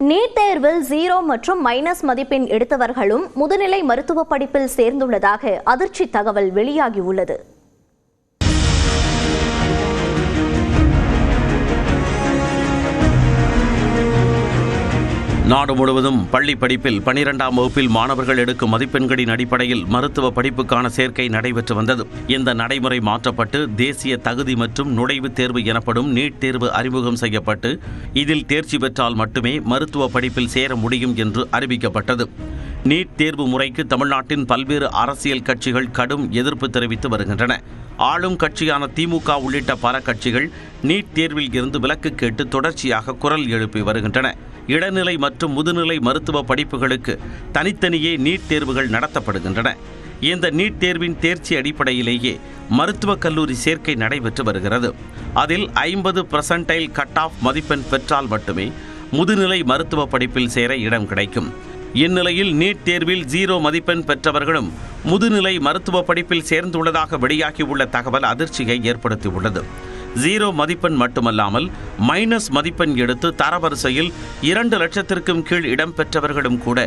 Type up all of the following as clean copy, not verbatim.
NEET தேர்வில் 0 மற்றும் minus மதிப்பெண் எடுத்தவர்களும் முதுநிலை மருத்துவ படிப்பில் சேர்ந்துள்ளதாக அதிர்ச்சி தகவல் வெளியாகியுள்ளது. நாடு முழுவதும் பள்ளி படிப்பில் 12ஆம் வகுப்பில் மாணவர்கள் எடுக்கும் மதிப்பெண்களின் அடிப்படையில் மருத்துவ படிப்புக்கான சேர்க்கை நடைபெற்று வந்தது. இந்த நடைமுறை மாற்றப்பட்டு தேசிய தகுதி மற்றும் நுழைவுத் தேர்வு எனப்படும் நீட் தேர்வு அறிமுகம் செய்யப்பட்டு இதில் தேர்ச்சி பெற்றால் மட்டுமே மருத்துவ படிப்பில் சேர முடியும் என்று அறிவிக்கப்பட்டது. நீட் தேர்வு முறைக்கு தமிழ்நாட்டின் பல்வேறு அரசியல் கட்சிகள் கடும் எதிர்ப்பு தெரிவித்து வருகின்றன. ஆளும் கட்சியான திமுக உள்ளிட்ட பல கட்சிகள் நீட் தேர்வில் இருந்து விலக்கு கேட்டு தொடர்ச்சியாக குரல் எழுப்பி வருகின்றன. இடைநிலை மற்றும் முதுநிலை மருத்துவ படிப்புகளுக்கு தனித்தனியே நீட் தேர்வுகள் நடத்தப்படுகின்றன. இந்த நீட் தேர்வின் தேர்ச்சி அடிப்படையிலேயே மருத்துவக் கல்லூரி சேர்க்கை நடைபெற்று வருகிறது. அதில் 50% கட் ஆஃப் மதிப்பெண் பெற்றால் மட்டுமே முதுநிலை மருத்துவ படிப்பில் சேர இடம் கிடைக்கும். இந்நிலையில் நீட் தேர்வில் 0 மதிப்பெண் பெற்றவர்களும் முதுநிலை மருத்துவ படிப்பில் சேர்ந்துள்ளதாக வெளியாகியுள்ள தகவல் அதிர்ச்சியை ஏற்படுத்தியுள்ளது. 0 மதிப்பெண் மட்டுமல்லாமல் மைனஸ் மதிப்பெண் எடுத்து தரவரிசையில் 2 லட்சத்திற்கும் கீழ் இடம்பெற்றவர்களும் கூட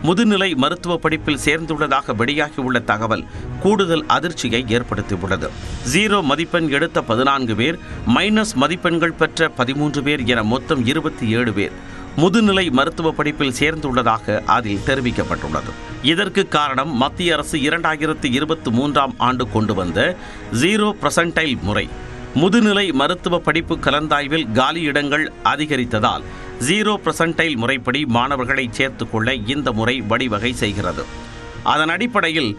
முதுநிலை மருத்துவ படிப்பில் சேர்ந்துள்ளதாக வெளியாகியுள்ள தகவல் கூடுதல் அதிர்ச்சியை ஏற்படுத்தியுள்ளது. 0 மதிப்பெண் எடுத்த 14 பேர், மைனஸ் மதிப்பெண்கள் பெற்ற 13 பேர் என மொத்தம் 27 பேர் முதுநிலை மருத்துவ படிப்பில் சேர்ந்துள்ளதாக அதில் தெரிவிக்கப்பட்டுள்ளது. இதற்கு காரணம் மத்திய அரசு 2023ஆம் ஆண்டு கொண்டு வந்த 0% முறை. முதுநிலை மருத்துவ படிப்பு கலந்தாய்வில் காலி இடங்கள் அதிகரித்ததால் 0% முறைப்படி மாணவர்களை சேர்த்துக் கொள்ள இந்த முறை வழிவகை செய்கிறது. அதன் அடிப்படையில்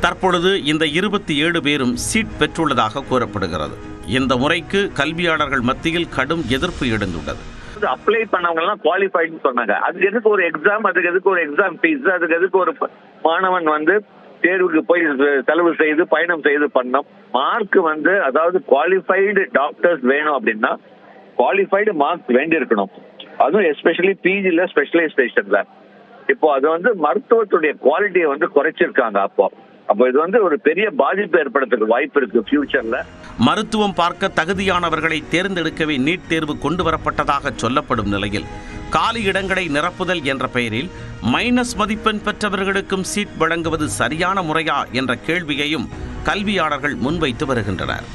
தற்பொழுது இந்த 27 பேரும் சீட் பெற்றுள்ளதாக கூறப்படுகிறது. இந்த முறைக்கு கல்வியாளர்கள் மத்தியில் கடும் எதிர்ப்பு எழுந்துள்ளது. அப்ளை பண்ணவங்க எல்லாம் குவாலிஃபைடு சொன்னாங்க. அதுக்கு எதுக்கு ஒரு எக்ஸாம், அதுக்கு எதுக்கு ஒரு எக்ஸாம் ஃபீஸ், அதுக்கு எதுக்கு ஒரு மாணவன் தேர்வுக்கு போய் செலவு செய்து பயணம் செய்து பண்ணோம். மார்க் அதாவது குவாலிஃபைடு டாக்டர்ஸ் வேணும் அப்படின்னா குவாலிஃபைடு மார்க்ஸ் வேண்டி இருக்கணும். அதுவும் எஸ்பெஷலி பிஜில ஸ்பெஷலைசேஷன்ல இப்போ அது மருத்துவத்துடைய குவாலிட்டியை குறைச்சிருக்காங்க. அப்போ இது ஒரு பெரிய பாதிப்பு ஏற்படுறதுக்கு வாய்ப்பு இருக்கு ஃபியூச்சர்ல. மருத்துவம் பார்க்க தகுதியானவர்களை தேர்ந்தெடுக்கவே நீட் தேர்வு கொண்டு வரப்பட்டதாக சொல்லப்படும் நிலையில் காலி இடங்களை நிரப்புதல் என்ற பெயரில் மைனஸ் மதிப்பெண் பெற்றவர்களுக்கும் சீட் வழங்குவது சரியான முறையா என்ற கேள்வியையும் கல்வியாளர்கள் முன்வைத்து வருகின்றனர்.